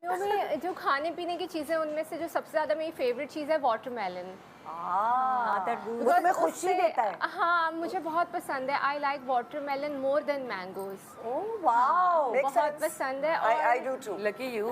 जो खाने पीने की चीज़ें उनमें से जो सबसे ज़्यादा मेरी फेवरेट चीज़ है वाटरमेलन। वो तुम्हें खुशी देता है। हाँ, मुझे बहुत पसंद है। I like watermelon more than mangoes. Oh wow, बहुत पसंद है। और I do too. Lucky you.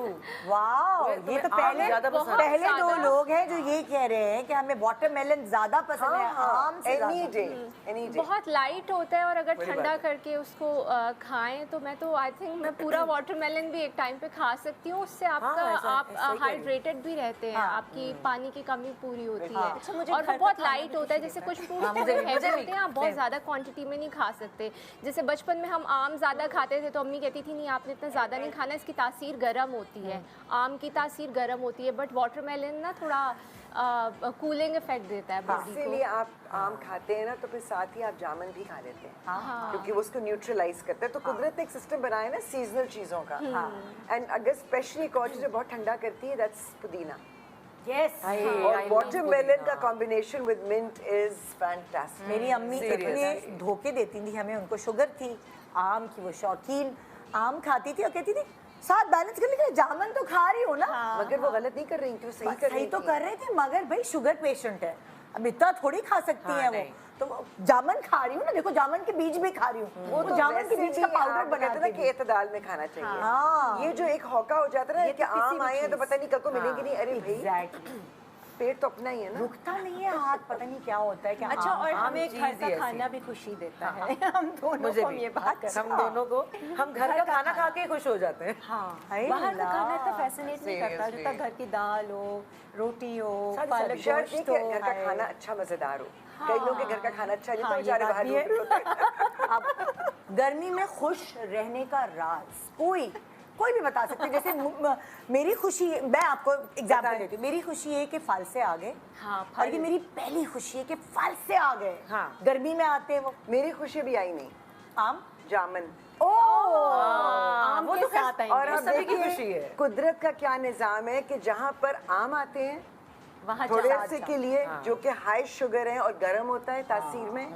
Wow, ये तो पहले दो लोग हैं जो ये कह रहे हैं कि हमें वाटरमेलन ज्यादा पसंद है आम से Any day, any day. बहुत लाइट होता है और अगर ठंडा करके उसको खाएं तो मैं तो आई थिंक मैं पूरा वाटरमेलन भी एक टाइम पे खा सकती हूँ। उससे आप हाइड्रेटेड भी रहते हैं, आपकी पानी की कमी पूरी होती है। और वो बहुत लाइट होता है। जैसे कुछ फ्रूट हैवी होते हैं, आप बहुत ज़्यादा क्वांटिटी में नहीं खा सकते। जैसे बचपन में हम आम ज़्यादा खाते थे तो अम्मी कहती थी नहीं आपने इतना ज़्यादा नहीं खाना, इसकी तासीर गर्म होती है। आम की तासीर गर्म होती है, बट वाटरमेलन ना थोड़ा कूलिंग इफेक्ट देता है बॉडी को। इसीलिए आप आम खाते हैं ना तो फिर साथ ही आप जामुन भी खा लेते हैं क्योंकि वो उसको न्यूट्रलाइज करता है। तो कुदरत ने एक सिस्टम बनाया है ना सीजनल चीज़ों का। एंड अगर स्पेशली एक और चीज़ जो बहुत ठंडा करती है दैट्स पुदीना। यस, और वाटरमेलन का combination with mint is fantastic. मेरी अम्मी इतने धोखे देती थी हमें, उनको शुगर थी आम की, वो शौकीन आम खाती थी और कहती थी साथ बैलेंस करने के लिए जामुन तो खा रही हो ना। मगर वो गलत नहीं कर रही थी, वो सही कर रही थी। तो कर रहे थे, मगर भाई शुगर पेशेंट है, अब इतना थोड़ी खा सकती है वो। तो जामुन खा रही हूँ ना, देखो जामुन के बीज भी खा रही हूँ। वो तो जामुन के बीज का पाउडर बनाते ना कि एतदाल में खाना चाहिए। ये जो एक हौका हो जाता है ना कि आम आए हैं तो पता नहीं कल को मिलेंगे नहीं। अरे भाई पेट तो अपना ही है ना, रुकता नहीं है हाथ, पता नहीं क्या होता है। अच्छा, और हमें घर का खाना भी खुशी देता है। हम दोनों को ये बात, हम दोनों को, हम घर का खाना खा के खुश हो जाते हैं। बाहर का खाना इतना फैसिनेट नहीं करता जितना घर की दाल हो, रोटी हो, पालक गोश्त हो। घर का खाना अच्छा मजेदार हो। कई लोगों के घर का खाना अच्छा नहीं तो बेचारे बाहर ढूंढ रहे होते हैं। अब गर्मी में खुश रहने का राज कोई भी बता सकते हैं। जैसे मेरी खुशी, मैं आपको एग्जाम्पल देती हूँ। मेरी खुशी है कि फालसे आ गए, और ये मेरी पहली खुशी है कि फालसे आ गए। गर्मी में आते हैं वो। मेरी खुशी भी आई नहीं, आम जामुन। आम वो के तो साथ आएंगे। और अब सभी की खुशी है। कुदरत का क्या निजाम है कि जहाँ पर आम आते हैं वहाँ थोड़े से के लिए जो कि हाई शुगर है और गर्म होता है तासीर में,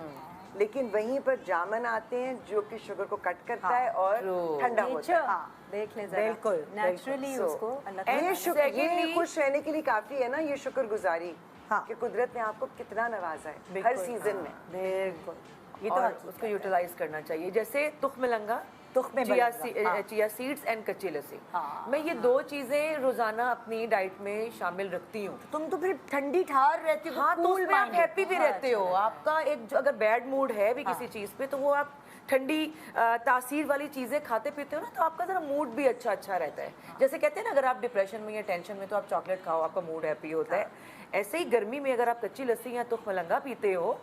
लेकिन वहीं पर जामुन आते हैं जो कि शुगर को कट करता है और ठंडा होता है। देख लें जरा, बिल्कुल नेचुरली उसको अल्लाह ये खुश रहने के लिए काफी है ना, ये शुक्रगुजारी कि कुदरत ने आपको कितना नवाजा है हर सीजन में। बिल्कुल, ये तो उसको यूटिलाइज करना चाहिए। जैसे तुखमलंगा, चिया सीड्स एंड कच्ची लस्सी, मैं ये दो चीजें रोजाना अपनी डाइट में शामिल रखती हूँ। तुम तो फिर ठंडी ठार रहती हो। हाँ, तो उसमें आप हैप्पी भी रहते हो। आपका एक जो अगर बैड मूड है भी किसी चीज पे, तो वो आप ठंडी तासीर वाली चीजें खाते पीते हो ना, तो आपका जरा मूड भी अच्छा रहता है। जैसे कहते हैं ना, अगर आप डिप्रेशन में या टेंशन में तो आप चॉकलेट खाओ, आपका मूड हैप्पी होता है। ऐसे ही गर्मी में अगर आप कच्ची लस्सी या तुखमलंगा पीते हो,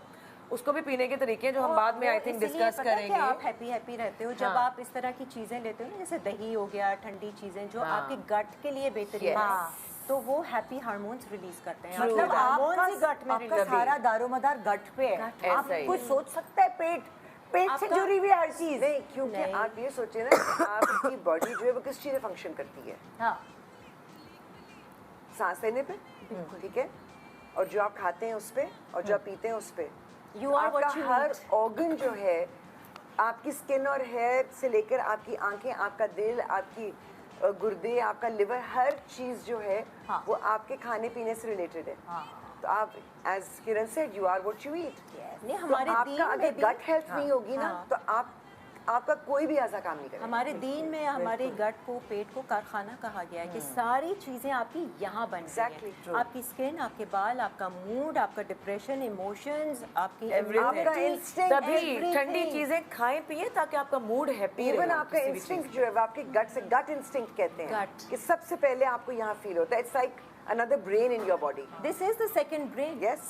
उसको भी पीने के तरीके जो हम बाद में आई थिंक डिस्कस करेंगे। आप हैप्पी रहते हो जब आप इस तरह की चीजें लेते हो ना, जैसे दही हो गया, ठंडी चीजें जो आपके गट के लिए बेहतरीन है, तो वो हैप्पी हार्मोन्स रिलीज करते हैं। मतलब आपका सारा दारोमदार गट पे है। आप कुछ सोच सकता है पेट से जुड़ी हुई हर चीज नहीं, क्योंकि आप ये सोचिए ना कि आपकी बॉडी जो है वो किस चीज़ से फंक्शन करती है। सांस लेने पे, ठीक है, और जो आप खाते हैं उस पे, और जो आप पीते हैं उस पे। आपका हर ऑर्गन जो है, आपकी स्किन और हेयर से लेकर आपकी आंखें, आपका दिल, आपकी गुर्दे, आपका लिवर, हर चीज जो है वो आपके खाने पीने से रिलेटेड है। तो आप, as Kiran said, you are what you eat. नहीं, हमारे आपका अगर गट हेल्थ नहीं होगी ना, तो आपका कोई भी ऐसा काम नहीं करेगा। हमारे दीन में हमारे गट को, पेट को कारखाना कहा गया है कि सारी चीजें आपकी यहाँ बन रही हैं। आपकी स्किन, आपके बाल, आपका मूड, आपका डिप्रेशन, इमोशंस, आपकी आपका इंस्टिंक्ट, तभी ठंडी चीजें खाएं पिए ताकि आपका मूड हैप्पी रहे। इवन आपका इंस्टिंक्ट जो है वो आपके गट से, गट इंस्टिंक्ट कहते हैं कि सबसे पहले आपको यहाँ फील होता है। It's like another brain in your body. This is the second brain. Yes.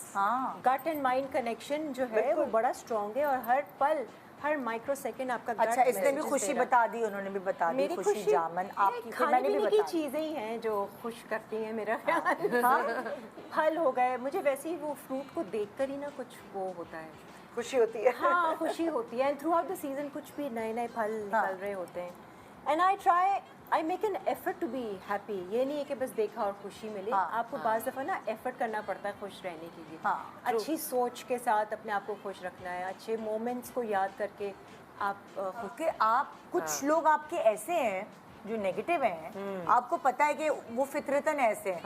Gut and mind connection जो है वो बड़ा strong है, और हर पल, हर माइक्रो सेकेंड आपका अच्छा, इसने भी खुशी बता दी, उन्होंने भी बता दी खुशी। जामुन आपकी, खाने पीने की चीजें ही हैं जो खुश करती हैं मेरा ख्याल। फल हो गए, मुझे वैसे ही वो फ्रूट को देखकर ही ना कुछ वो होता है, खुशी होती है। हाँ, खुशी होती है। And throughout the season कुछ भी नए नए फल निकल रहे होते हैं। And I make an effort to be happy. ये नहीं है कि बस देखा और खुशी मिले। आपको बाज़ दफ़ा ना एफर्ट करना पड़ता है खुश रहने के लिए। अच्छी सोच के साथ अपने आप को खुश रखना है, अच्छे मोमेंट्स को याद करके आप कुछ लोग आपके ऐसे हैं जो नेगेटिव हैं, आपको पता है कि वो फितरतन ऐसे हैं,